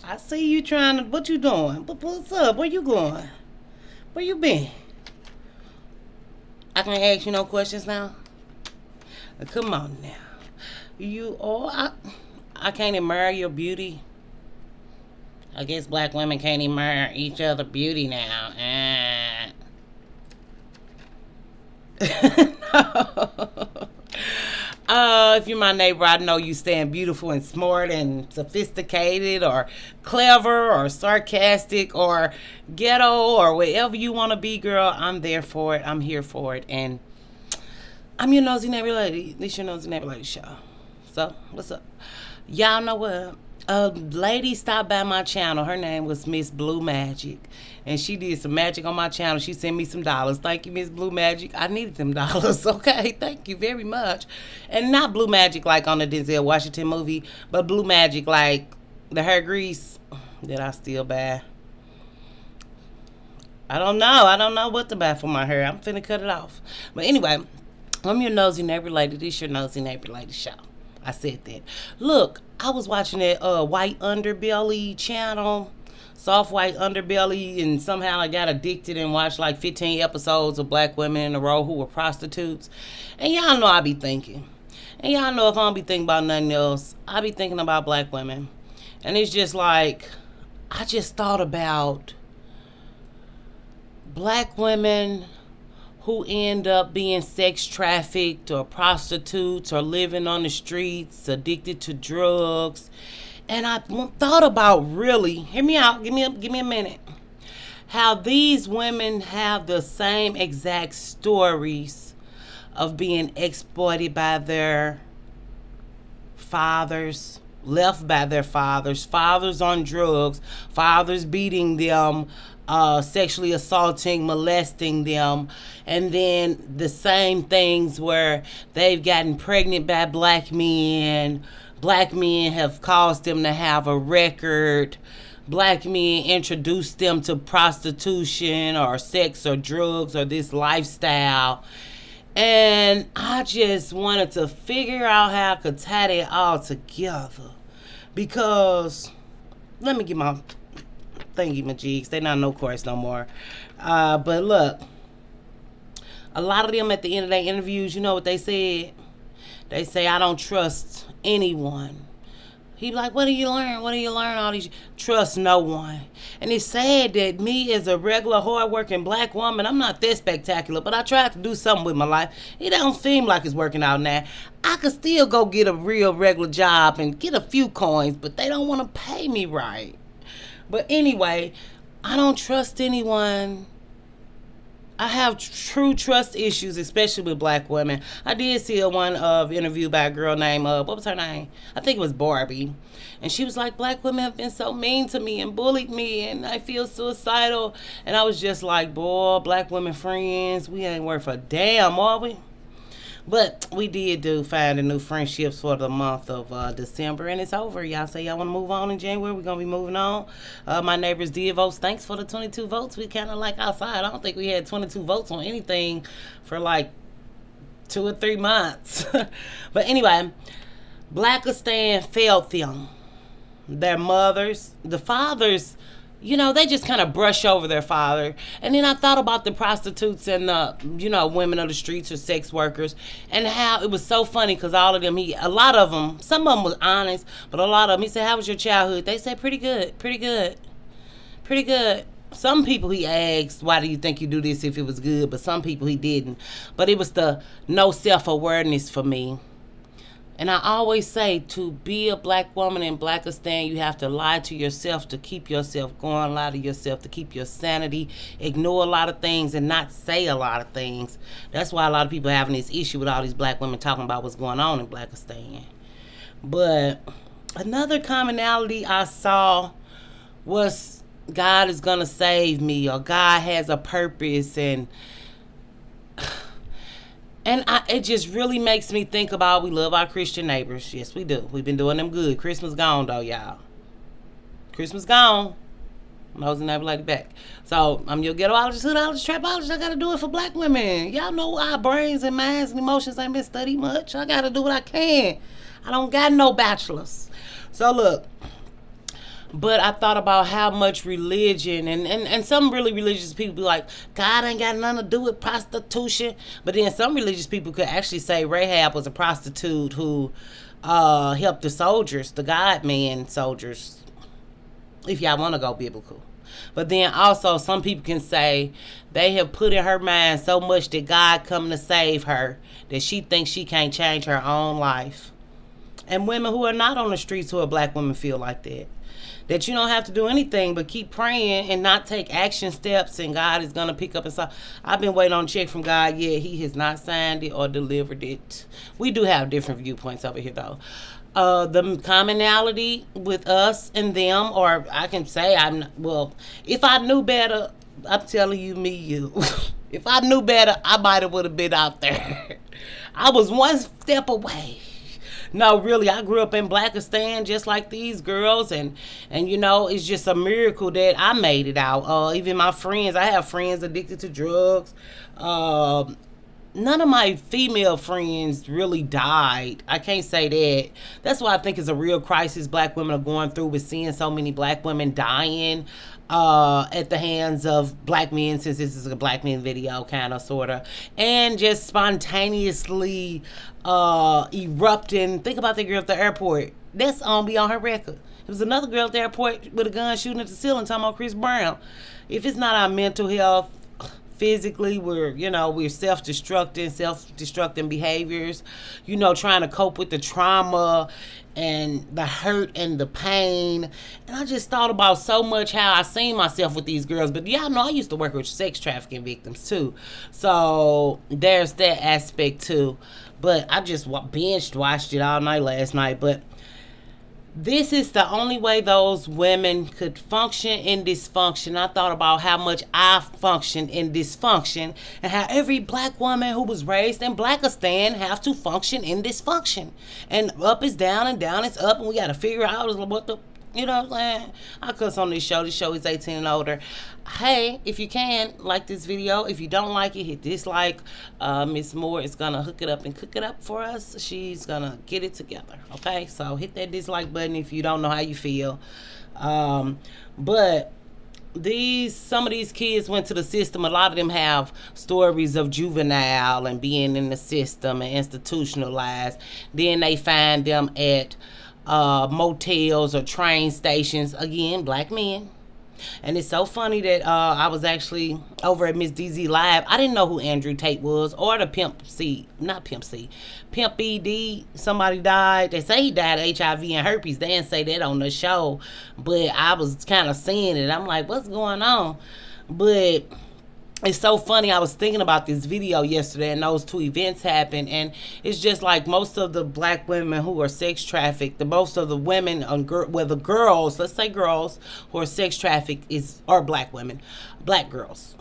I see you trying to. What you doing? What's up? Where you going? Where you been? I can't ask you no questions now. Come on now. You all. I can't admire your beauty. I guess black women can't admire each other beauty now. No. If you're my neighbor, I know you stand beautiful and smart and sophisticated or clever or sarcastic or ghetto or whatever you want to be, girl. I'm there for it. I'm here for it. And I'm your nosy neighbor lady. This your nosy neighbor lady show. So, what's up? Y'all know what? A lady stopped by my channel. Her name was Miss Blue Magic. And she did some magic on my channel. She sent me some dollars. Thank you, Miss Blue Magic. I needed them dollars, okay? Thank you very much. And not Blue Magic like on the Denzel Washington movie, but Blue Magic like the hair grease that I still buy. I don't know. I don't know what to buy for my hair. I'm finna cut it off. But anyway, I'm your nosy neighbor lady. This your nosy neighbor lady show. I said that. Look, I was watching that white underbelly channel, soft white underbelly, and somehow I got addicted and watched like 15 episodes of black women in a row who were prostitutes. And y'all know I be thinking. And y'all know if I don't be thinking about nothing else, I be thinking about black women. And it's just like, I just thought about black women who end up being sex trafficked or prostitutes or living on the streets, addicted to drugs. And I thought about really, hear me out, give me a minute, how these women have the same exact stories of being exploited by their fathers, left by their fathers, fathers on drugs, fathers beating them, sexually assaulting, molesting them, and then the same things where they've gotten pregnant by black men. Black men have caused them to have a record. Black men introduced them to prostitution or sex or drugs or this lifestyle. And I just wanted to figure out how I could tie it all together. Because, let me get my thingy majigs. They not no course no more. But look, a lot of them at the end of their interviews, you know what they said? They say, I don't trust anyone. He like, what do you learn? What do you learn all these? Trust no one. And it's sad that me as a regular hard-working black woman, I'm not that spectacular, but I tried to do something with my life. It don't seem like it's working out now. I could still go get a real regular job and get a few coins, but they don't want to pay me right. But anyway, I don't trust anyone. I have true trust issues, especially with black women. I did see a one interview by a girl named, what was her name? I think it was Barbie. And she was like, black women have been so mean to me and bullied me and I feel suicidal. And I was just like, boy, black women friends, we ain't worth a damn, are we? But we did find a new friendships for the month of December, and it's over. Y'all say y'all want to move on in January. We're going to be moving on. My neighbors did vote. Thanks for the 22 votes. We kind of like outside. I don't think we had 22 votes on anything for like 2 or 3 months. But anyway, Blackistan failed them. Their mothers, the fathers, you know, they just kind of brush over their father. And then I thought about the prostitutes and the, you know, women of the streets or sex workers, and how it was so funny because all of them, a lot of them, some of them was honest, but a lot of them, he said, how was your childhood? They said, pretty good, pretty good, pretty good. Some people he asked, why do you think you do this if it was good? But some people he didn't. But it was the no self-awareness for me. And I always say, to be a black woman in Blackistan, you have to lie to yourself to keep yourself going, lie to yourself to keep your sanity, ignore a lot of things and not say a lot of things. That's why a lot of people are having this issue with all these black women talking about what's going on in Blackistan. But another commonality I saw was God is going to save me, or God has a purpose, and it just really makes me think about, we love our Christian neighbors. Yes, we do. We've been doing them good. Christmas gone, though, y'all. Christmas gone. Nosy neighbor lady back. So, I'm your ghettoologist, hoodologist, trapologist. I got to do it for black women. Y'all know our brains and minds and emotions ain't been studied much. I got to do what I can. I don't got no bachelors. So, look. But I thought about how much religion and some really religious people be like, God ain't got nothing to do with prostitution. But then some religious people could actually say Rahab was a prostitute who helped the soldiers, the God man soldiers, if y'all want to go biblical. But then also some people can say they have put in her mind so much that God come to save her that she thinks she can't change her own life. And women who are not on the streets who are black women feel like that. That you don't have to do anything but keep praying and not take action steps, and God is going to pick up and solve. I've been waiting on a check from God yet. He has not signed it or delivered it. We do have different viewpoints over here, though. The commonality with us and them, or I can say, if I knew better, I'm telling you, you. If I knew better, I might have would have been out there. I was one step away. No, really, I grew up in Blackistan just like these girls, and it's just a miracle that I made it out. Even my friends, I have friends addicted to drugs. None of my female friends really died. I can't say that. That's why I think it's a real crisis black women are going through with seeing so many black women dying at the hands of black men, since this is a black men video, kind of, sort of, and just spontaneously erupting. Think about the girl at the airport. That's be on her record. There was another girl at the airport with a gun shooting at the ceiling talking about Chris Brown. If it's not our mental health, physically, we're self-destructing behaviors, trying to cope with the trauma and the hurt and the pain. And I just thought about so much how I seen myself with these girls. But y'all know I used to work with sex trafficking victims too, so there's that aspect too. But I just binge watched it all night last night. But this is the only way those women could function in dysfunction. I thought about how much I function in dysfunction, and how every black woman who was raised in Blackistan have to function in dysfunction. And up is down and down is up, and we got to figure out what the, what I'm saying? I cuss on this show. This show is 18 and older. Hey, if you can, like this video. If you don't like it, hit dislike. Miss Moore is going to hook it up and cook it up for us. She's going to get it together. Okay? So hit that dislike button if you don't know how you feel. But some of these kids went to the system. A lot of them have stories of juvenile and being in the system and institutionalized. Then they find them at motels or train stations. Again, black men. And it's so funny that I was actually over at Miss DZ Live. I didn't know who Andrew Tate was, or the Pimp ED. Somebody died. They say he died of HIV and herpes. They didn't say that on the show, but I was kind of seeing it. I'm like, what's going on? But it's so funny. I was thinking about this video yesterday, and those two events happened, and it's just like most of the black women who are sex trafficked, most of the women, the girls, let's say girls who are sex trafficked are black women, black girls.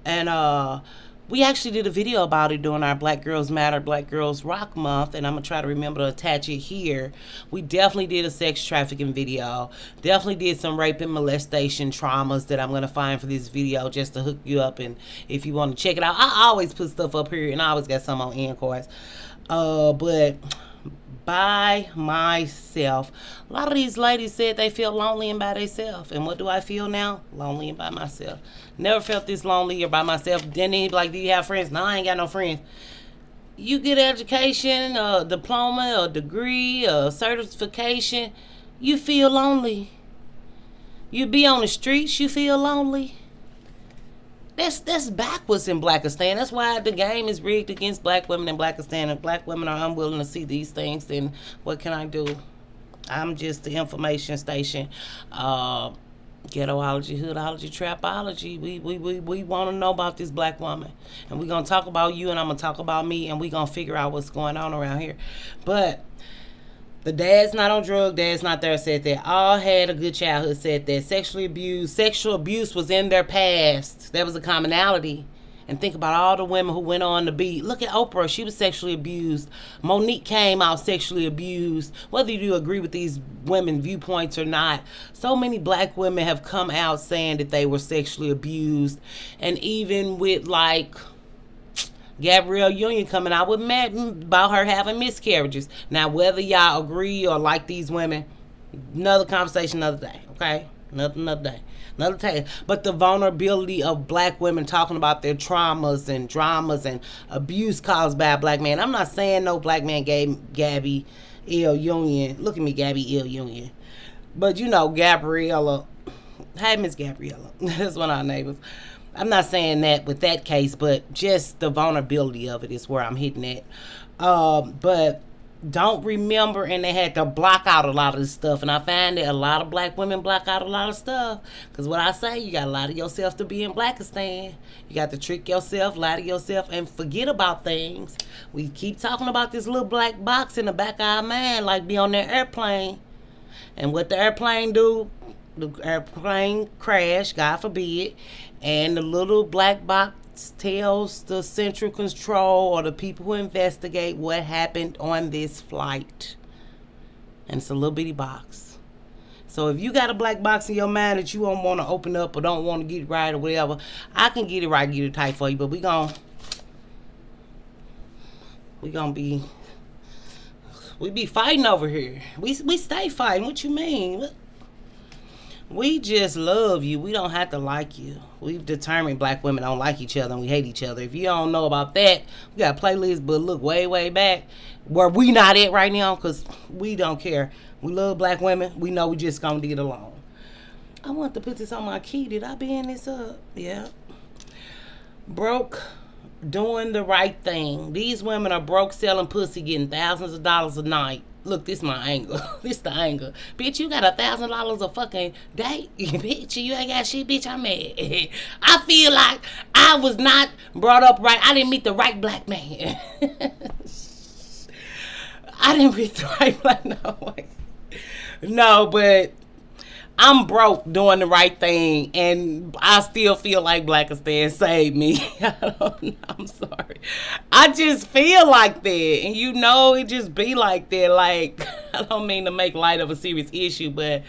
And we actually did a video about it during our Black Girls Matter, Black Girls Rock Month, and I'm going to try to remember to attach it here. We definitely did a sex trafficking video. Definitely did some rape and molestation traumas that I'm going to find for this video just to hook you up, and if you want to check it out. I always put stuff up here, and I always got some on end cards. But by myself. A lot of these ladies said they feel lonely and by themselves. And what do I feel now? Lonely and by myself. Never felt this lonely or by myself. Then they be like, do you have friends? No, I ain't got no friends. You get an education, a diploma, a degree, a certification, you feel lonely. You be on the streets, you feel lonely. That's backwards in Blackistan. That's why the game is rigged against black women in Blackistan. If black women are unwilling to see these things, then what can I do? I'm just the information station. Ghettoology, hoodology, trapology. We want to know about this black woman. And we're going to talk about you, and I'm going to talk about me, and we're going to figure out what's going on around here. But the dad's not on drugs, dad's not there, said that. All had a good childhood, said that. Sexual abuse was in their past. That was a commonality. And think about all the women who went on to be. Look at Oprah, she was sexually abused. Monique came out sexually abused. Whether you agree with these women viewpoints or not, so many black women have come out saying that they were sexually abused. And even with like Gabrielle Union coming out with about her having miscarriages. Now, whether y'all agree or like these women, Another conversation, another day. Okay, another day, another day. But the vulnerability of black women talking about their traumas and dramas and abuse caused by a black man. I'm not saying no black man gave Gabby ill union. Look at me, Gabby ill union. But you know, Gabriella. Hey, Miss Gabriella. That's one of our neighbors. I'm not saying that with that case, but just the vulnerability of it is where I'm hitting at. But don't remember, and they had to block out a lot of this stuff. And I find that a lot of black women block out a lot of stuff. Because what I say, you got to lie to yourself to be in Blackistan. You got to trick yourself, lie to yourself, and forget about things. We keep talking about this little black box in the back of our mind, like be on that airplane. And what the airplane do, the airplane crash, God forbid, and the little black box tells the central control or the people who investigate what happened on this flight. And it's a little bitty box. So if you got a black box in your mind that you don't want to open up or don't want to get it right or whatever, I can get it right, get it tight for you. But we gonna be fighting over here. We stay fighting. What you mean? We just love you. We don't have to like you. We've determined black women don't like each other and we hate each other. If you don't know about that, we got a playlist, but look way, way back where we not at right now because we don't care. We love black women. We know we just gonna get along. I want to put this on my key. Did I bend this up? Yeah. Broke, doing the right thing. These women are broke, selling pussy, getting thousands of dollars a night. Look, this my angle. This the angle. Bitch, you got $1,000 a fucking day? Bitch, you ain't got shit, bitch, I'm mad. I feel like I was not brought up right. I didn't meet the right black man. I didn't meet the right black man. No, but I'm broke doing the right thing, and I still feel like Blackistan saved me. I don't know. I'm sorry. I just feel like that, and you know it just be like that. Like, I don't mean to make light of a serious issue, but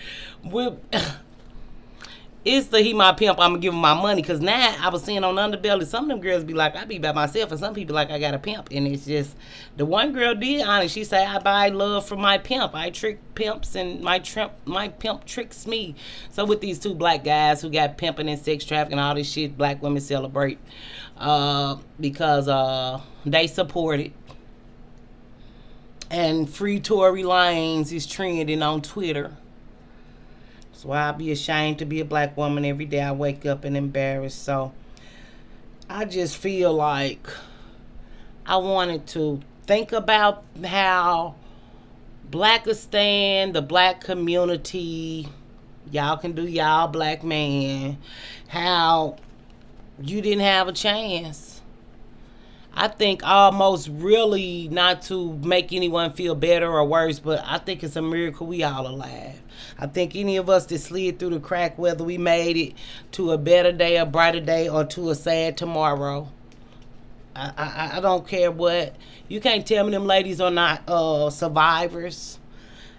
it's the he my pimp, I'm gonna give him my money. Cause now I was seeing on Underbelly, some of them girls be like, I be by myself, and some people like I got a pimp. And it's just, the one girl did honest. She say, I buy love from my pimp. I trick pimps and my pimp tricks me. So with these two black guys who got pimping and sex trafficking and all this shit, black women celebrate because they support it. And free Tory Lanez is trending on Twitter. So I'll be ashamed to be a black woman every day I wake up and embarrassed. So I just feel like I wanted to think about how Blackistan, the black community, y'all can do y'all black man, how you didn't have a chance. I think almost really, not to make anyone feel better or worse, but I think it's a miracle we all alive. I think any of us that slid through the crack, whether we made it to a better day, a brighter day, or to a sad tomorrow, I don't care what. You can't tell me them ladies are not survivors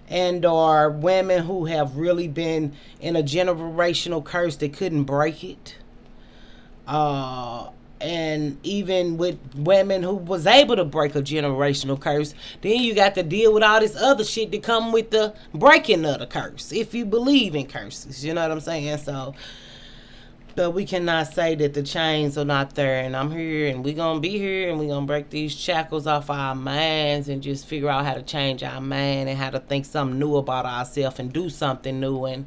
and are women who have really been in a generational curse that couldn't break it. And even with women who was able to break a generational curse, then you got to deal with all this other shit that come with the breaking of the curse, if you believe in curses, you know what I'm saying? So, but we cannot say that the chains are not there, and I'm here, and we're going to be here, and we're going to break these shackles off our minds and just figure out how to change our mind and how to think something new about ourselves and do something new and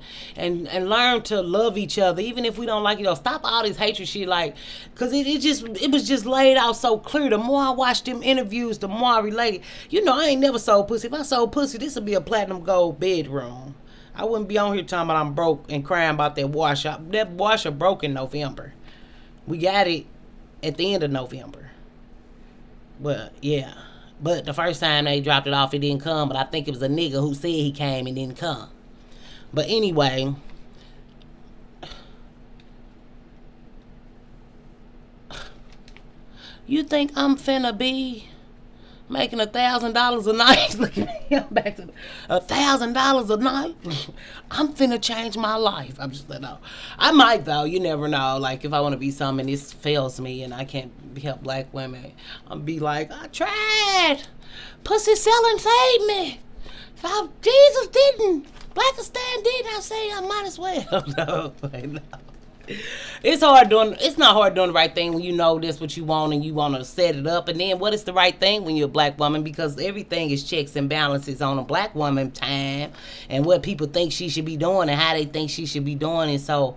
learn to love each other, even if we don't like it. Stop all this hatred shit, like, because it was just laid out so clear. The more I watched them interviews, the more I related. You know, I ain't never sold pussy. If I sold pussy, this would be a platinum gold bedroom. I wouldn't be on here talking about I'm broke and crying about that washer. That washer broke in November. We got it at the end of November. But, yeah. But the first time they dropped it off, it didn't come. But I think it was a nigga who said he came and didn't come. But anyway, you think I'm finna be making $1,000 a night? Look at me, I'm back to $1,000 a night. I'm finna change my life. I'm just letting know. I might though. You never know. Like if I want to be something and this fails me and I can't help black women, I'll be like, I tried. Pussy selling saved me. Jesus didn't. Blackistan did. I say I might as well. No, no. It's hard doing. It's not hard doing the right thing when you know this what you want and you want to set it up. And then what is the right thing when you're a black woman? Because everything is checks and balances on a black woman time and what people think she should be doing and how they think she should be doing. And so,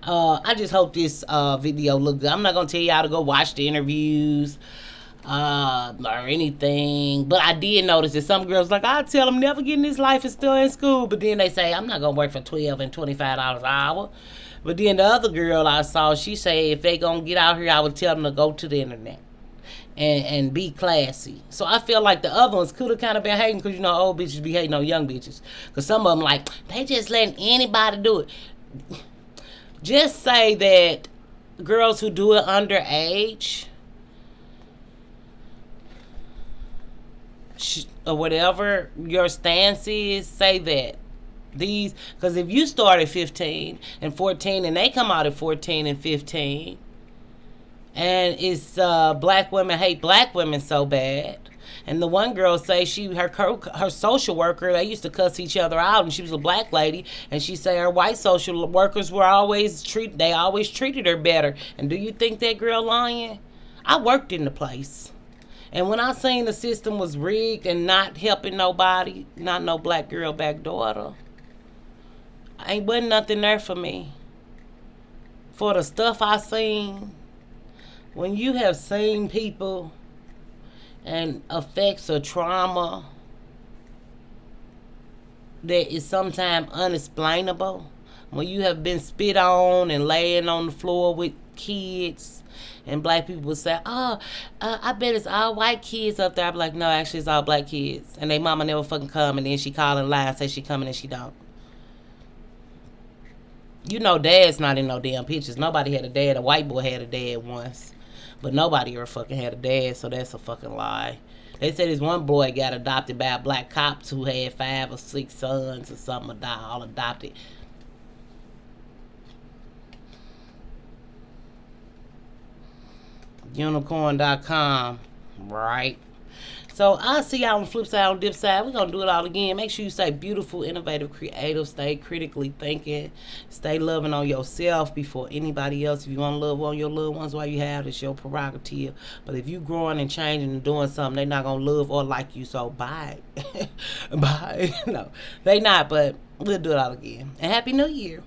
I just hope this video look good. I'm not gonna tell y'all to go watch the interviews or anything. But I did notice that some girls like I tell them never get in this life and still in school. But then they say I'm not gonna work for $12 and $25 an hour. But then the other girl I saw, she said if they gonna get out here, I would tell them to go to the internet and be classy. So I feel like the other ones could have kind of been hating because, you know, old bitches be hating on young bitches. Because some of them like, they just letting anybody do it. Just say that girls who do it underage or whatever your stance is, say that. These, because if you start at 15 and 14 and they come out at 14 and 15 and it's black women hate black women so bad, and the one girl say her social worker, they used to cuss each other out, and she was a black lady, and she say her white social workers were always treated her better. And do you think that girl lying? I worked in the place, and when I seen the system was rigged and not helping nobody, not no black girl back daughter, ain't wasn't nothing there for me. For the stuff I seen, when you have seen people and effects or trauma that is sometimes unexplainable, when you have been spit on and laying on the floor with kids, and black people will say, I bet it's all white kids up there. I be like, no, actually it's all black kids. And they mama never fucking come, and then she call and lie and say she coming and she don't. You know dad's not in no damn pictures. Nobody had a dad. A white boy had a dad once. But nobody ever fucking had a dad, so that's a fucking lie. They said this one boy got adopted by a black cops who had 5 or 6 sons or something, all adopted. Unicorn.com, right? So I'll see y'all on the flip side, on the dip side. We're going to do it all again. Make sure you stay beautiful, innovative, creative. Stay critically thinking. Stay loving on yourself before anybody else. If you want to love on your loved ones while you have, it's your prerogative. But if you growing and changing and doing something, they're not going to love or like you. So bye. Bye. No, they not, but we'll do it all again. And Happy New Year.